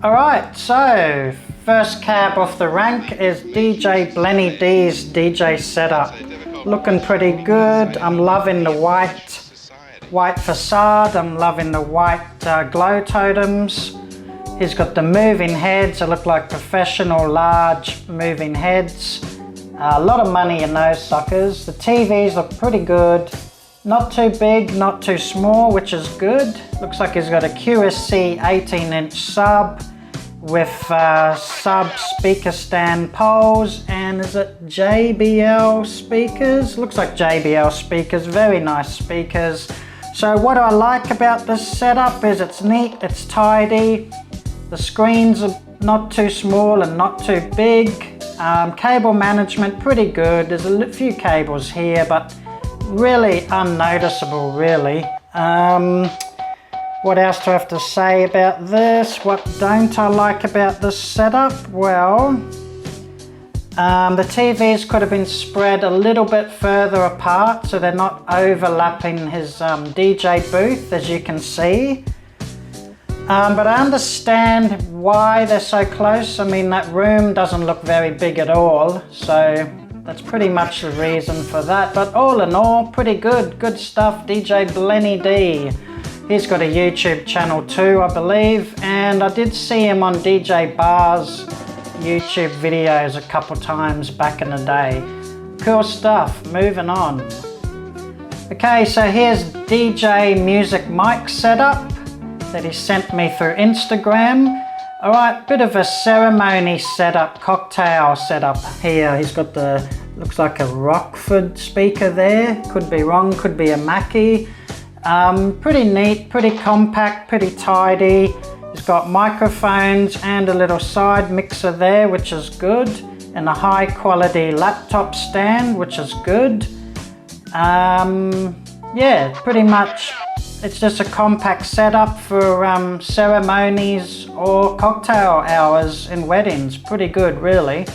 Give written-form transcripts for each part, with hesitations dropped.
Alright, so first cab off the rank is DJ BlinnyD's DJ setup. Looking pretty good. I'm loving the white facade. I'm loving the white glow totems. He's got the moving heads. They look like professional large moving heads. A lot of money in those suckers. The TVs look pretty good. Not too big, not too small, which is good. Looks like he's got a QSC 18-inch sub with sub speaker stand poles, and is it JBL speakers? Looks like JBL speakers, very nice speakers. So what I like about this setup is it's neat, it's tidy. The screens are not too small and not too big. Cable management pretty good. There's a few cables here, but really unnoticeable, really. What else do I have to say about this? What don't I like about this setup? Well, the TVs could have been spread a little bit further apart so they're not overlapping his DJ booth, as you can see. But I understand why they're so close. I mean, that room doesn't look very big at all, so that's pretty much the reason for that. But all in all, pretty good. Good stuff, DJ BlinnyD. He's got a YouTube channel too, I believe, and I did see him on DJ Bar's YouTube videos a couple times back in the day. Cool stuff, moving on. Okay, so here's DJ music mic setup that he sent me through Instagram. Alright, bit of a ceremony setup, cocktail setup here. He's got the, looks like a Rockwood speaker there. Could be wrong, could be a Mackie. Pretty neat, pretty compact, pretty tidy. He's got microphones and a little side mixer there, which is good. And a high quality laptop stand, which is good. Yeah, pretty much it's just a compact setup for ceremonies or cocktail hours in weddings. Pretty good, really.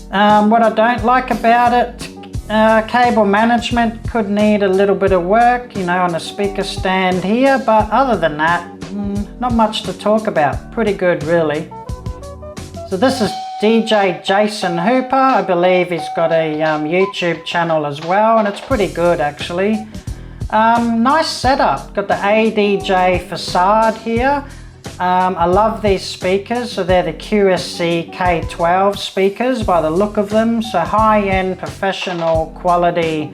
What I don't like about it, cable management could need a little bit of work, you know, on the speaker stand here, but other than that, not much to talk about. Pretty good, really. So this is DJ Jason Hooper. I believe he's got a YouTube channel as well, and it's pretty good, actually. Nice setup. Got the ADJ facade here. I love these speakers. So they're the QSC K12 speakers by the look of them. So high-end, professional quality,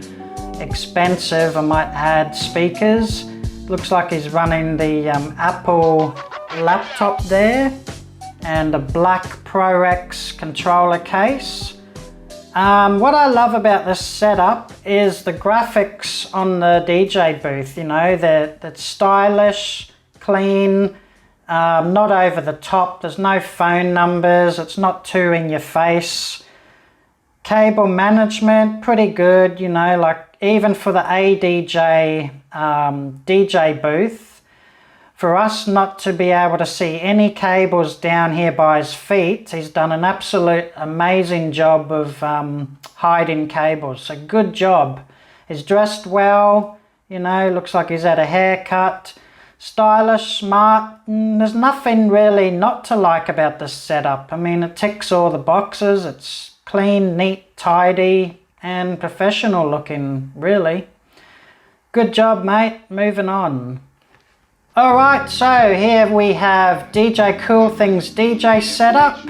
expensive, I might add, speakers. Looks like he's running the Apple laptop there, and a black ProX controller case. What I love about this setup is the graphics on the DJ booth. You know, that's stylish, clean, not over the top. There's no phone numbers. It's not too in your face. Cable management, pretty good. You know, like even for the ADJ DJ booth, for us not to be able to see any cables down here by his feet, he's done an absolute amazing job of hiding cables. So good job. He's dressed well, you know, looks like he's had a haircut. Stylish, smart. There's nothing really not to like about this setup. I mean, it ticks all the boxes. It's clean, neat, tidy, and professional looking, really. Good job, mate. Moving on. Alright, so here we have DJ Cool Things DJ setup.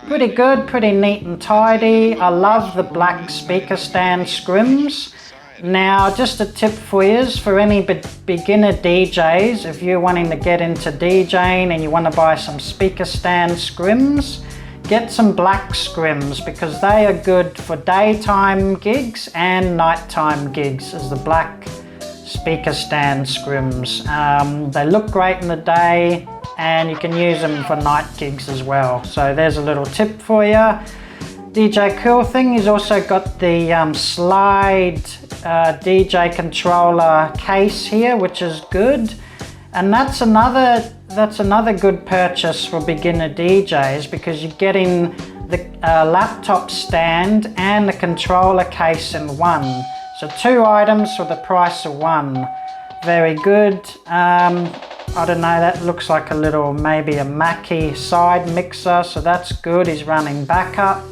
Pretty good, pretty neat and tidy. I love the black speaker stand scrims. Now, just a tip for you, for any beginner DJs, if you're wanting to get into DJing and you want to buy some speaker stand scrims, get some black scrims because they are good for daytime gigs and nighttime gigs, as the black speaker stand scrims. They look great in the day and you can use them for night gigs as well. So there's a little tip for you. DJ Cool Thing, he's also got the slide DJ controller case here, which is good. And that's another good purchase for beginner DJs, because you're getting the laptop stand and the controller case in one. So 2 items for the price of 1. Very good. I don't know, that looks like a little, maybe a Mackie side mixer, so that's good. He's running backup.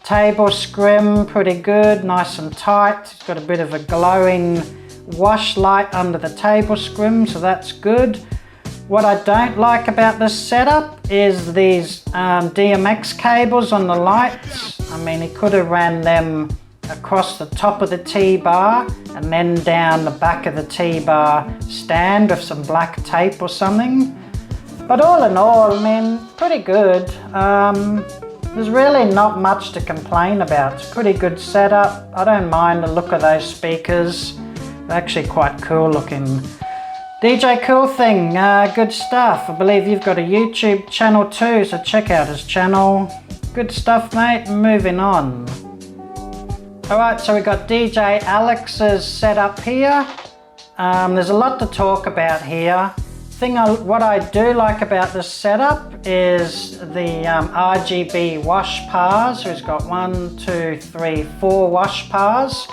Table scrim, pretty good, nice and tight. He's got a bit of a glowing wash light under the table scrim, so that's good. What I don't like about this setup is these DMX cables on the lights. I mean, he could have ran them across the top of the T-bar and then down the back of the T-bar stand with some black tape or something. But all in all, I mean, pretty good. There's really not much to complain about. It's a pretty good setup. I don't mind the look of those speakers. They're actually quite cool looking. DJ Cool Thing, good stuff. I believe you've got a YouTube channel too, so check out his channel. Good stuff, mate. Moving on. Alright, so we got DJ Alex's setup here. There's a lot to talk about here. What I do like about this setup is the RGB wash bars. So he's got 1, 2, 3, 4 wash bars.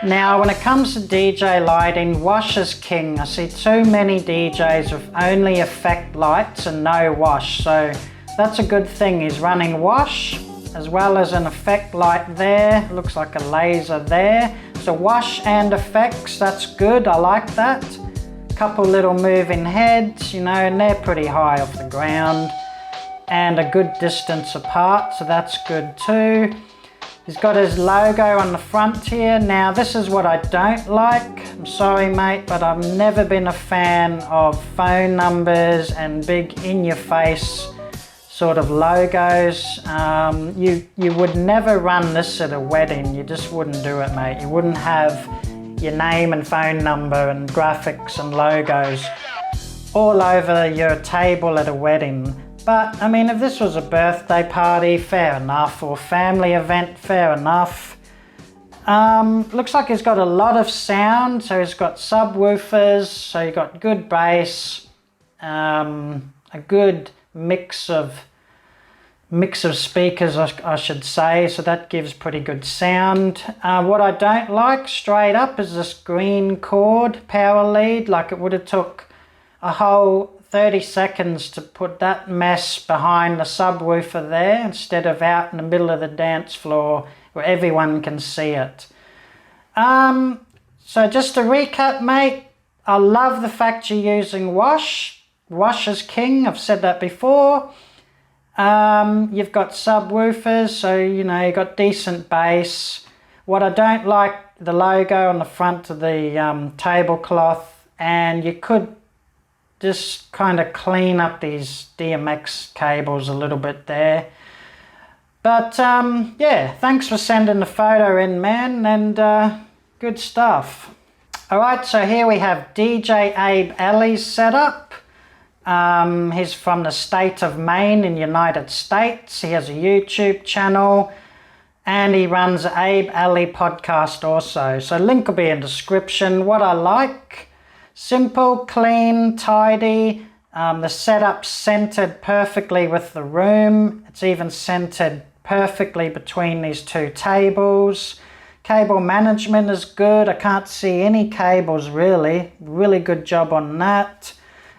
Now when it comes to DJ lighting, wash is king. I see too many DJs with only effect lights and no wash, so that's a good thing. He's running wash as well as an effect light there. Looks like a laser there. So wash and effects, that's good. I like that. Couple little moving heads, you know, and they're pretty high off the ground and a good distance apart, so that's good too. He's got his logo on the front here. Now this is what I don't like. I'm sorry mate, but I've never been a fan of phone numbers and big in-your-face sort of logos. You would never run this at a wedding. You just wouldn't do it, mate. You wouldn't have your name and phone number and graphics and logos all over your table at a wedding. But I mean, if this was a birthday party, fair enough, or family event, fair enough. Looks like he's got a lot of sound, so he's got subwoofers, so you've got good bass, a good mix of speakers, I should say, so that gives pretty good sound. What I don't like straight up is this green cord power lead. Like, it would have took a whole 30 seconds to put that mess behind the subwoofer there instead of out in the middle of the dance floor where everyone can see it. So just to recap, mate, I love the fact you're using wash. Wash is king, I've said that before. You've got subwoofers, so you know, you've got decent bass. What I don't like, the logo on the front of the tablecloth, and you could just kind of clean up these DMX cables a little bit there. But yeah, thanks for sending the photo in, man, and good stuff. Alright, so here we have DJ Abe Ellie's setup. He's from the state of Maine in the United States. He has a YouTube channel and he runs the Abe Ellie podcast also. So link will be in the description. What I like, simple, clean, tidy. The setup's centered perfectly with the room. It's even centered perfectly between these two tables. Cable management is good. I can't see any cables really. Really good job on that.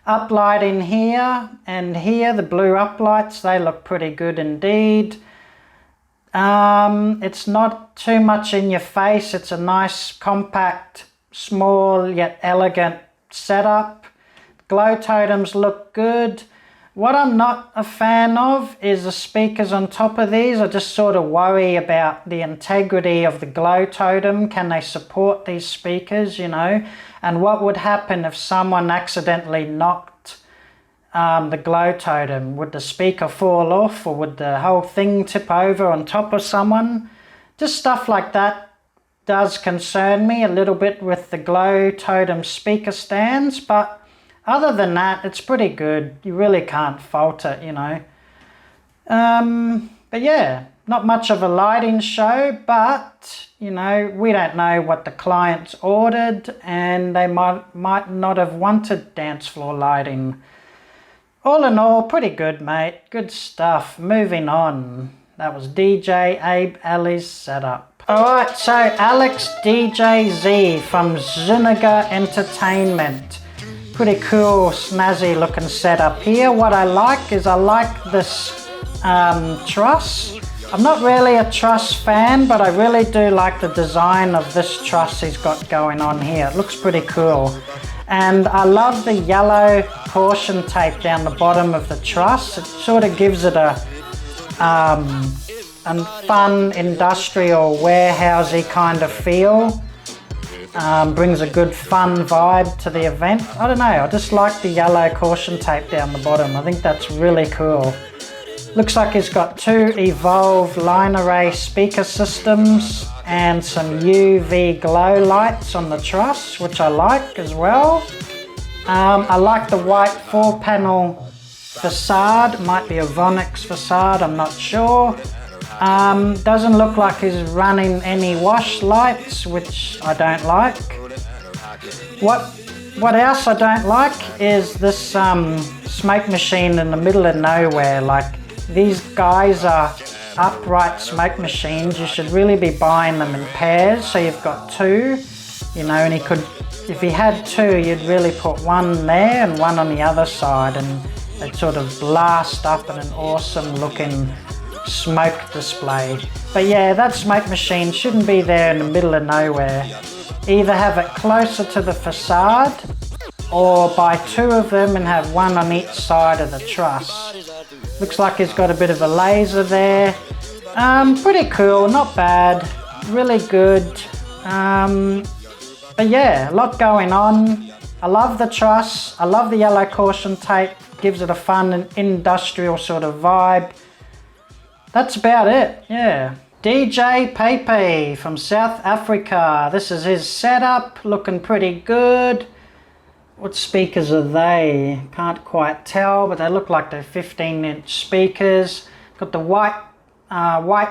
Uplighting here and here, the blue uplights, they look pretty good indeed. It's not too much in your face. It's a nice, compact, small yet elegant setup. Glow totems look good. What I'm not a fan of is the speakers on top of these. I just sort of worry about the integrity of the glow totem. Can they support these speakers, you know? And what would happen if someone accidentally knocked the glow totem? Would the speaker fall off, or would the whole thing tip over on top of someone? Just stuff like that does concern me a little bit with the glow totem speaker stands, but other than that, it's pretty good. You really can't fault it, you know. But yeah, not much of a lighting show, but, you know, we don't know what the clients ordered, and they might not have wanted dance floor lighting. All in all, pretty good, mate. Good stuff. Moving on. That was DJ Abe Ellie's setup. Alright, so Alex DJ Z from Zinega Entertainment. Pretty cool, snazzy looking setup here. What I like is I like this truss. I'm not really a truss fan, but I really do like the design of this truss he's got going on here. It looks pretty cool. And I love the yellow caution tape down the bottom of the truss. It sort of gives it a fun, industrial, warehousey kind of feel. Brings a good fun vibe to the event. I don't know, I just like the yellow caution tape down the bottom. I think that's really cool. Looks like it's got 2 Evolve line array speaker systems and some UV glow lights on the truss, which I like as well. I like the white 4-panel facade. Might be a Vonix facade, I'm not sure. Doesn't look like he's running any wash lights, which I don't like. What else I don't like is this smoke machine in the middle of nowhere. Like, these guys are upright smoke machines. You should really be buying them in pairs, so you've got 2, you know, and he could, if he had 2, you'd really put one there and one on the other side, and they'd sort of blast up in an awesome looking smoke display. But yeah, that smoke machine shouldn't be there in the middle of nowhere. Either have it closer to the facade or buy 2 of them and have one on each side of the truss. Looks like he's got a bit of a laser there. Pretty cool, not bad, really good. But yeah, a lot going on. I love the truss, I love the yellow caution tape, gives it a fun and industrial sort of vibe. That's about it, yeah. DJ Pepe from South Africa. This is his setup, looking pretty good. What speakers are they? Can't quite tell, but they look like they're 15-inch speakers. Got the white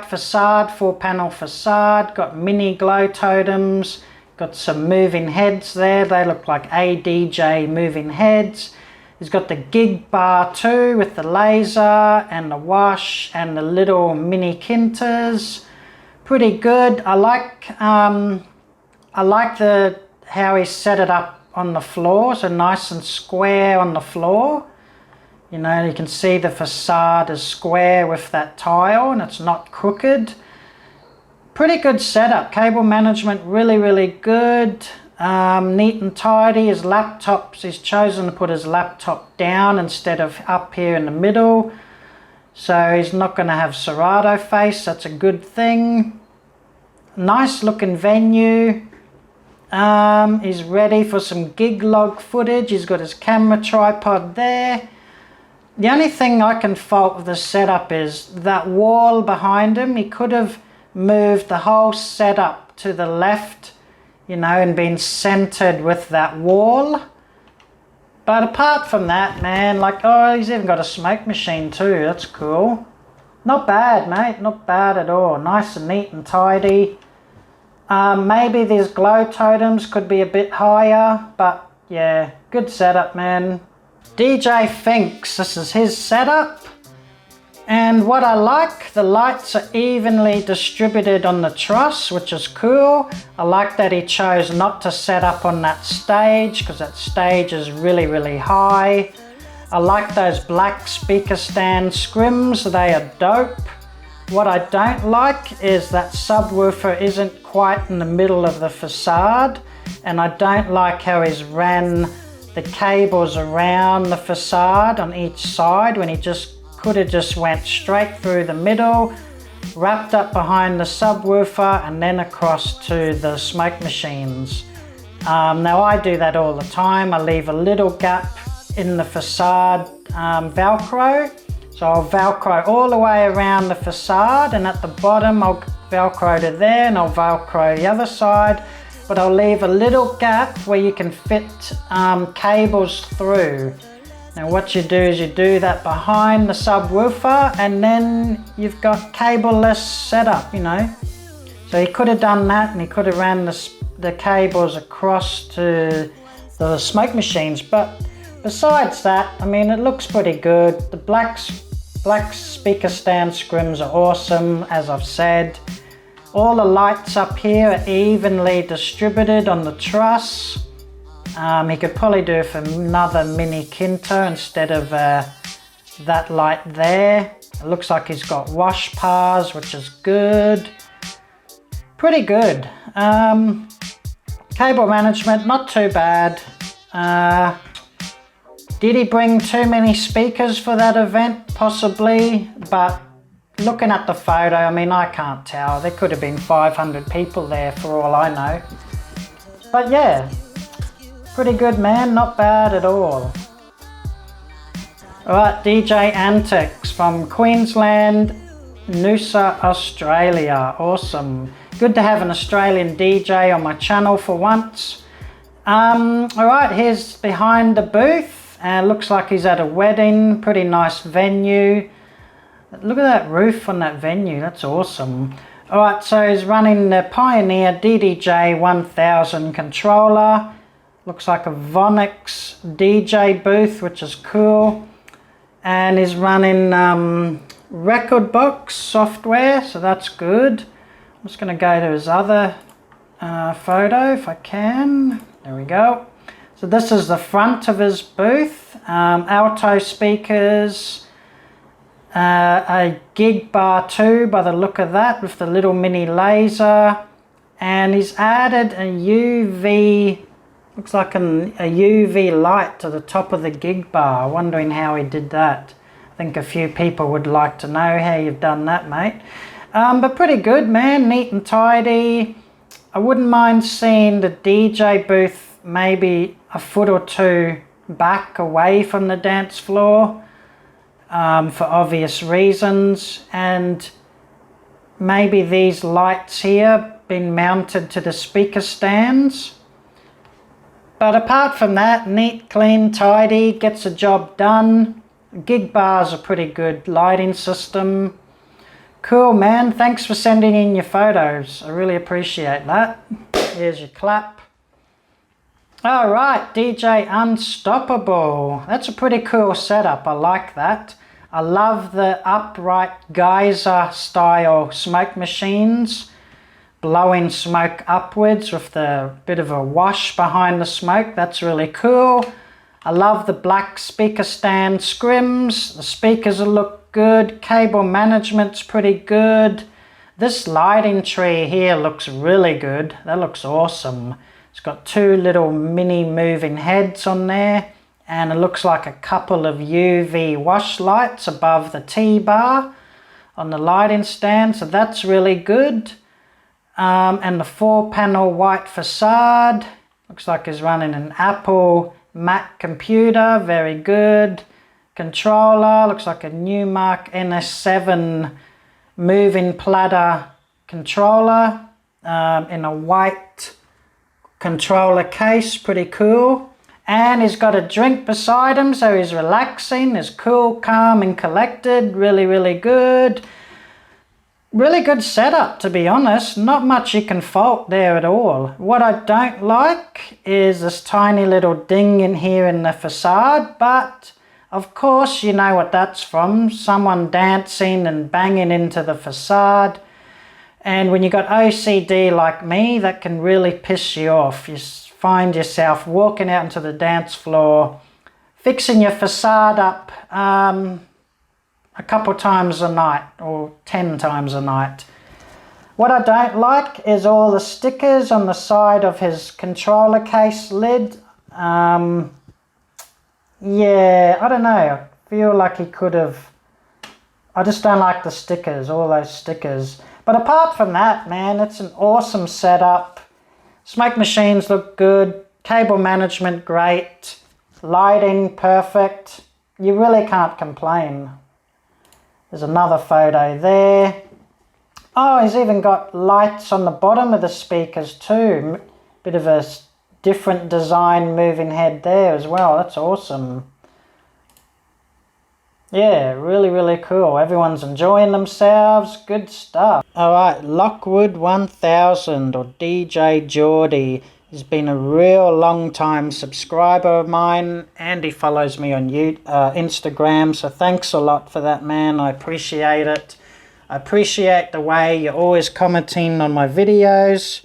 facade, 4-panel facade. Got mini glow totems. Got some moving heads there. They look like ADJ moving heads. He's got the gig bar too, with the laser and the wash and the little mini kinters. Pretty good. I like how he set it up on the floor, so nice and square on the floor. You know, you can see the facade is square with that tile and it's not crooked. Pretty good setup. Cable management really good. Neat and tidy. His laptops, he's chosen to put his laptop down instead of up here in the middle, so he's not going to have Serato face. That's a good thing. Nice looking venue. He's ready for some gig log footage. He's got his camera tripod there. The only thing I can fault with the setup is that wall behind him. He could have moved the whole setup to the left, you know, and been centered with that wall. But apart from that, man, like, oh, he's even got a smoke machine too. That's cool. Not bad, mate. Not bad at all. Nice and neat and tidy. Maybe these glow totems could be a bit higher, but yeah, good setup, man. DJ Finks, this is his setup. And what I like, the lights are evenly distributed on the truss, which is cool. I like that he chose not to set up on that stage, because that stage is really high. I like those black speaker stand scrims, they are dope. What I don't like is that subwoofer isn't quite in the middle of the facade, and I don't like how he's ran the cables around the facade on each side when he could have just went straight through the middle, wrapped up behind the subwoofer, and then across to the smoke machines. Now I do that all the time. I leave a little gap in the facade Velcro. So I'll Velcro all the way around the facade, and at the bottom I'll Velcro to there, and I'll Velcro the other side. But I'll leave a little gap where you can fit cables through. Now what you do is you do that behind the subwoofer, and then you've got cableless setup, you know. So he could have done that, and he could have ran the cables across to the smoke machines. But besides that, I mean, it looks pretty good. The black speaker stand scrims are awesome, as I've said. All the lights up here are evenly distributed on the truss. He could probably do for another mini Kinto instead of that light there. It looks like he's got wash bars, which is good. Pretty good. Cable management, not too bad. Did he bring too many speakers for that event? Possibly, but looking at the photo, I mean, I can't tell. There could have been 500 people there for all I know. But yeah, pretty good, man, not bad at all. Alright, DJ Antix from Queensland, Noosa Australia, awesome. Good to have an Australian DJ on my channel for once. Alright, here's behind the booth. Looks like he's at a wedding, pretty nice venue. Look at that roof on that venue, that's awesome. Alright, so he's running the Pioneer DDJ 1000 controller. Looks like a Vonix DJ booth, which is cool. And he's running record box software, so that's good. I'm just going to go to his other photo if I can. There we go. So this is the front of his booth. Alto speakers, a gig bar 2 by the look of that with the little mini laser, and he's added a UV, looks like a UV light to the top of the gig bar. Wondering how he did that. I think a few people would like to know how you've done that, mate. But pretty good, man, neat and tidy. I wouldn't mind seeing the DJ booth maybe a foot or two back away from the dance floor for obvious reasons, and maybe these lights here been mounted to the speaker stands. But apart from that, neat, clean, tidy, gets the job done. Gig bars are pretty good lighting system. Cool, man, thanks for sending in your photos, I really appreciate that. Here's your clap. Alright, DJ Unstoppable. That's a pretty cool setup, I like that. I love the upright geyser style smoke machines, blowing smoke upwards with the bit of a wash behind the smoke. That's really cool. I love the black speaker stand scrims. The speakers look good. Cable management's pretty good. This lighting tree here looks really good. That looks awesome. It's got 2 little mini moving heads on there, and it looks like a couple of UV wash lights above the T-bar on the lighting stand, so that's really good. And the 4-panel white facade, looks like it's running an Apple Mac computer, very good. Controller, looks like a Newmark NS7 moving platter controller in a white controller case, pretty cool. And he's got a drink beside him, so he's relaxing, he's cool, calm and collected. Really good. Really good setup, to be honest. Not much you can fault there at all. What I don't like is this tiny little ding in here in the facade, but of course you know what that's from. Someone dancing and banging into the facade. And when you got OCD like me, that can really piss you off. You find yourself walking out into the dance floor, fixing your facade up a couple times a night or 10 times a night. What I don't like is all the stickers on the side of his controller case lid. Yeah, I don't know. I feel like he could have... I just don't like the stickers, all those stickers. But apart from that, man, it's an awesome setup. Smoke machines look good. Cable management, great. Lighting, perfect. You really can't complain. There's another photo there. Oh, he's even got lights on the bottom of the speakers too. Bit of a different design moving head there as well. That's awesome. Yeah, really cool. Everyone's enjoying themselves. Good stuff. Alright, Lockwood 1000 or DJ Jordi. He's been a real long time subscriber of mine, and he follows me on Instagram, so thanks a lot for that, man. I appreciate it. I appreciate the way you're always commenting on my videos.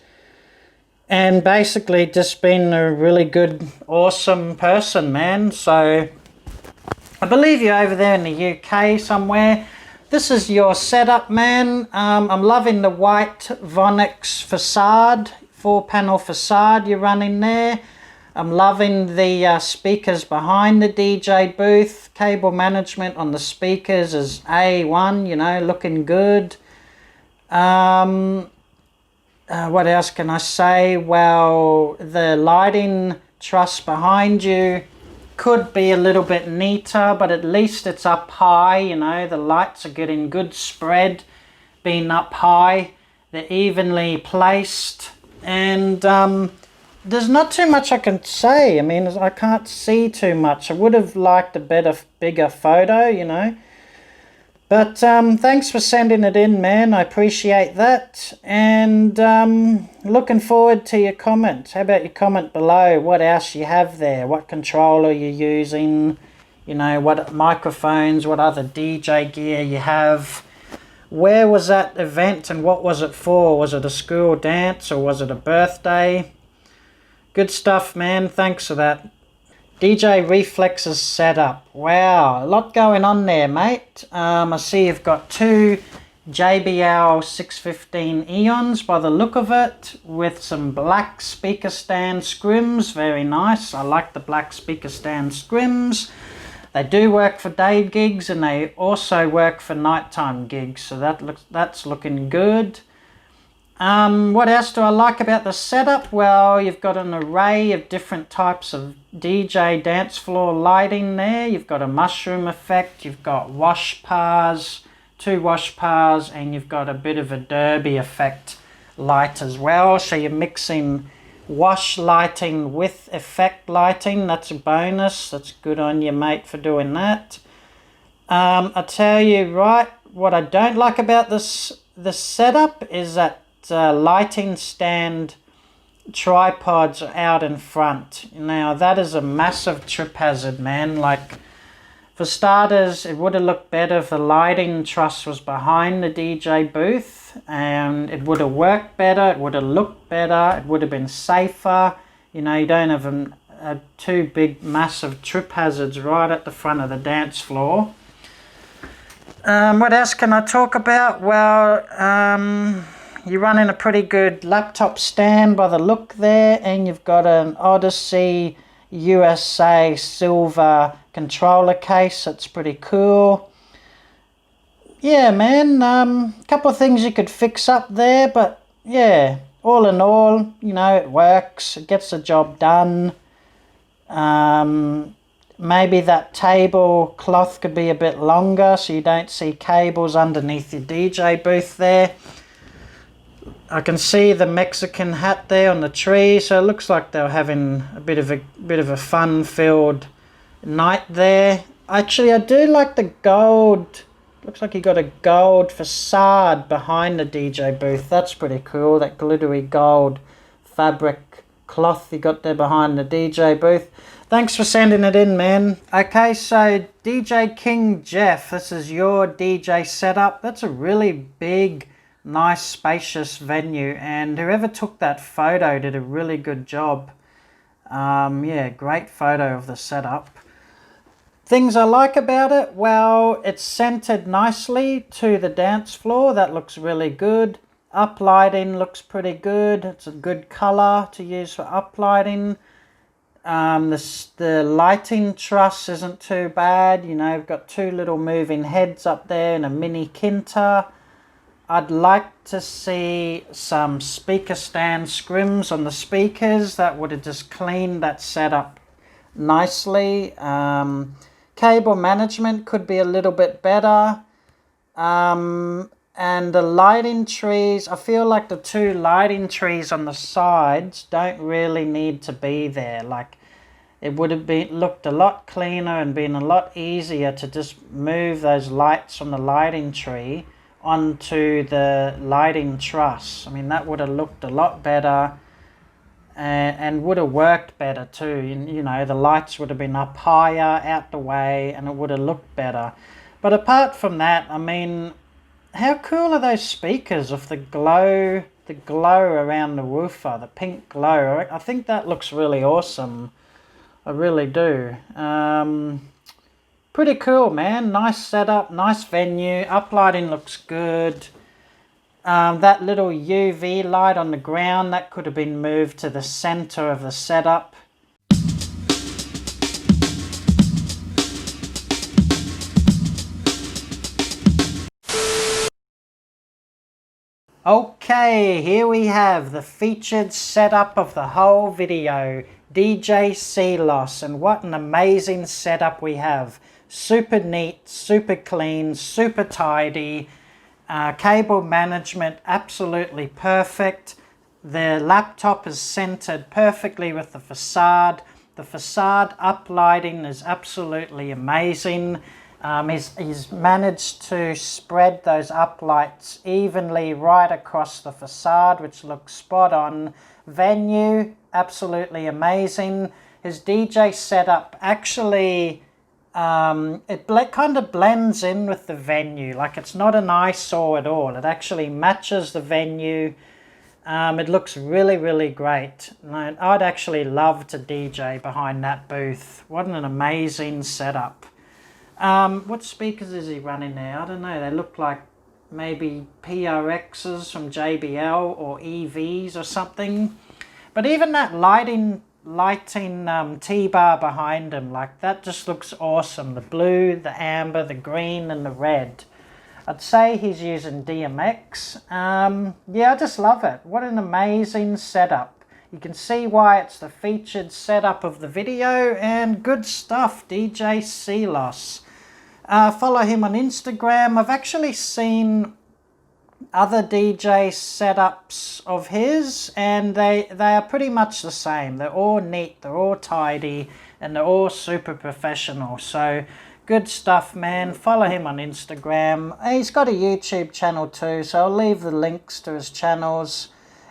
and basically just been a really good, awesome person, man. So I believe you're over there in the UK somewhere. This is your setup, man. I'm loving the white Vonix facade, 4-panel facade you're running there. I'm loving the speakers behind the DJ booth. Cable management on the speakers is A1, you know, looking good. What else can I say? Well, the lighting truss behind you could be a little bit neater, but at least it's up high, you know, the lights are getting good spread, being up high, they're evenly placed, and there's not too much I can say. I mean, I can't see too much. I would have liked a bigger photo, you know. But thanks for sending it in, man. I appreciate that. And looking forward to your comment. How about your comment below? What else you have there? What controller you're using? You know, what microphones, what other DJ gear you have? Where was that event and what was it for? Was it a school dance or was it a birthday? Good stuff, man. Thanks for that. DJ Reflexes setup. Wow, a lot going on there, mate. I see you've got two JBL 615 Eons by the look of it, with some black speaker stand scrims. Very nice. I like the black speaker stand scrims. They do work for day gigs and they also work for nighttime gigs, so that's looking good. What else do I like about the setup? Well, you've got an array of different types of DJ dance floor lighting there. You've got a mushroom effect, you've got wash pars, 2 wash pars, and you've got a bit of a derby effect light as well. So you're mixing wash lighting with effect lighting. That's a bonus. That's good on you, mate, for doing that. I tell you, right, what I don't like about this setup is that lighting stand tripods are out in front. Now that is a massive trip hazard, man. Like, for starters, it would have looked better if the lighting truss was behind the DJ booth, and it would have worked better, it would have looked better, it would have been safer. You know, you don't have two big massive trip hazards right at the front of the dance floor. What else can I talk about? Well, you're running a pretty good laptop stand by the look there, and you've got an Odyssey USA silver controller case. That's pretty cool. Yeah, man, a couple of things you could fix up there, but yeah, all in all, you know, it works, it gets the job done. Maybe that table cloth could be a bit longer so you don't see cables underneath your DJ booth there. I can see the Mexican hat there on the tree, so it looks like they were having a bit of a fun-filled night there. Actually, I do like the gold. Looks like you got a gold facade behind the DJ booth. That's pretty cool. That glittery gold fabric cloth you got there behind the DJ booth. Thanks for sending it in, man. Okay, so DJ King Jeff, this is your DJ setup. That's a really big, nice, spacious venue, and whoever took that photo did a really good job. Yeah, great photo of the setup. Things I like about it, well, it's centered nicely to the dance floor. That looks really good. Uplighting looks pretty good. It's a good color to use for uplighting. The lighting truss isn't too bad. You know, you've got 2 little moving heads up there and a mini Kinta. I'd like to see some speaker stand scrims on the speakers. That would have just cleaned that setup nicely. Cable management could be a little bit better. And the lighting trees, I feel like the 2 lighting trees on the sides don't really need to be there. Like, it would have looked a lot cleaner and been a lot easier to just move those lights from the lighting tree onto the lighting truss. I mean, that would have looked a lot better and would have worked better too. You know, the lights would have been up higher, out the way, and it would have looked better. But apart from that, I mean, how cool are those speakers with the glow the glow around the woofer, the pink glow. I think that looks really awesome. I really do. Pretty cool, man. Nice setup, nice venue. Uplighting looks good. That little UV light on the ground, that could have been moved to the center of the setup. Okay, here we have the featured setup of the whole video, DJ Ceelos, and what an amazing setup we have. Super neat, super clean, super tidy, cable management absolutely perfect. The laptop is centered perfectly with the facade. The facade uplighting is absolutely amazing. He's managed to spread those uplights evenly right across the facade, which looks spot on. Venue, absolutely amazing. His DJ setup actually, it kind of blends in with the venue. Like, it's not an eyesore at all. It actually matches the venue. It looks really, really great. I'd actually love to DJ behind that booth. What an amazing setup. What speakers is he running there? I don't know. They look like maybe PRXs from JBL or EVs or something. But even that lighting T-bar behind him, like, that just looks awesome. The blue, the amber, the green, and the red. I'd say he's using DMX. Yeah, I just love it. What an amazing setup. You can see why it's the featured setup of the video, and good stuff, DJ Ceelos. Follow him on Instagram. I've actually seen other DJ setups of his, and they are pretty much the same. They're all neat, they're all tidy, and they're all super professional. So good stuff, man. Follow him on Instagram. He's got a YouTube channel too, so I'll leave the links to his channels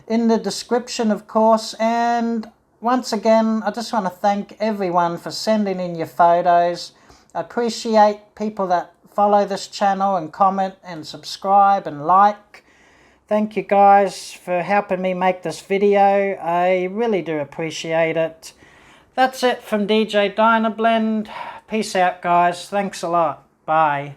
in the description, of course. And once again, I just want to thank everyone for sending in your photos. I appreciate people that follow this channel and comment and subscribe and like. Thank you guys for helping me make this video. I really do appreciate it. That's it from DJ Dynablend. Peace out, guys. Thanks a lot. Bye.